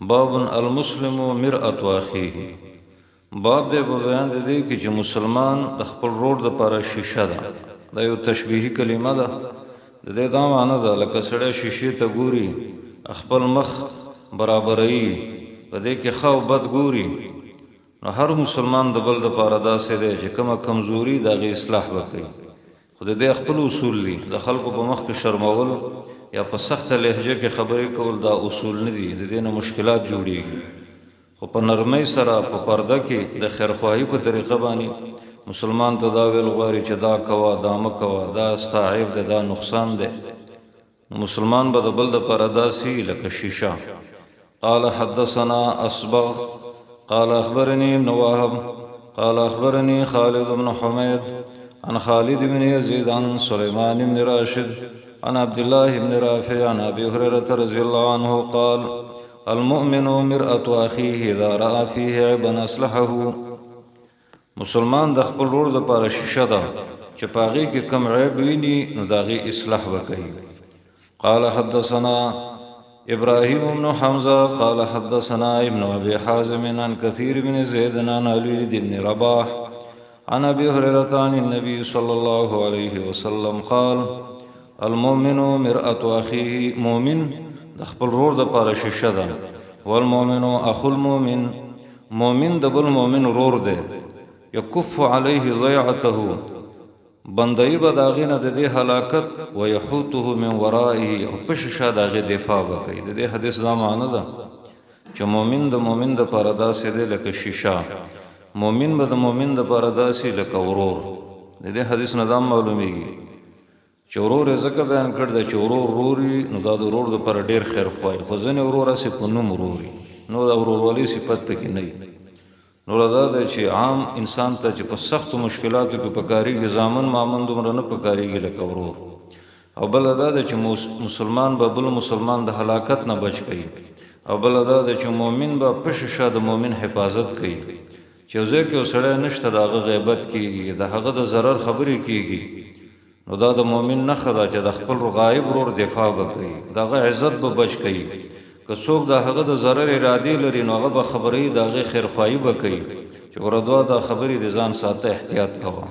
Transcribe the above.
باب المسلم مرأة اخیه. باب دې په بیان دي کې چې مسلمان د خپل رور د لپاره شیشه ده. دا یو تشبیهی کلمه ده. د دې دا معنی ده لکه سړی شیشې ته ګوري خپل مخ برابرۍ په دې کې خو بد ګوري. نو هر مسلمان د بل د لپاره داسې دی چې کومه کمزوري دغه اصلاح وکړي. خو د دې خپل اصول دي. د خلکو په مخ کې شرمول یا په سخت لهجه کې خبرې کول دا اصول نه دي. د دې نه مشکلات جوړیږي. خو په نرمۍ سره په پرده کې د خیرخواهي په طریقه باندې مسلمان ته دا ویل غواړي چې دا کوه دا مه کوه دا ستا عیب دی دا نقصان دی. مسلمان به د بل دپاره داسې لکه شیشه. قال حدثنا اصبغ قال اخبرني ابن وهب قال اخبرني خالد بن حميد عن خالد بن يزيد عن سليمان بن راشد عن عبد الله بن رافع عن ابي هريره رضي الله عنه قال المؤمن مرأة اخيه اذا رأى فيه عيبا اصلحه. مسلمان د خپل ورور د لپاره شیشه ده چې پاغي کې کم عیب ویني نو داغي اصلاح وکړي. قال حدثنا ابراهيم بن حمزه قال حدثنا ابن ابي حازم عن كثير بن زيد عن الوليد بن رباح عن ابي هريره عن النبي صلى الله عليه وسلم قال المؤمن مرأة اخيه. مؤمن د خپل رور د لپاره شیشه ده. والمؤمن اخو المؤمن. مؤمن د بل مؤمن رور دی. یکف علیه ضیعته. بندئی به د هغې نه د دې هلاکت ویحوطه من ورائه او په شاشه د هغې دفاع به کوي. د دې حدیث دا معنی ده چې مؤمن د مؤمن د لپاره داسې دی لکه شیشه. مؤمن به د مؤمن د لپاره داسې لکه ورور. د دې حدیث نه دا معلومیږي چې ورور یې ځکه بیان کړ دی چې ورور روري نو دا د ورور دپاره ډېر خیر خوایي. خو ځینې ورور هسې په نوم وروري نو د ورورولۍ صفت پکې نه وي. نو دا دی چې عام انسان ته چې په سختو مشکلاتو کې پکارېږي زامن مامن دومره نه پکارېږي لکه ورور. او بله دا دی چې مسلمان به بل مسلمان د هلاکت نه بچ کوي. او بله دا دی چې مؤمن به په شیشه د مؤمن حفاظت کوي چې یو ځای کې یو سړی نشته د هغه غیبت کېږي د هغه د ضرر خبرې کېږي. نو دا د مؤمن نښه ده چې د خپل غایب ورور دفاع به کوي د هغه عزت به بچ کوي. که څوک د هغه د ضرر ارادې لري نو هغه به خبرې د هغې خیرخواهي به کوي چې ورځ دا خبرې د ځان ساته احتیاط کوه.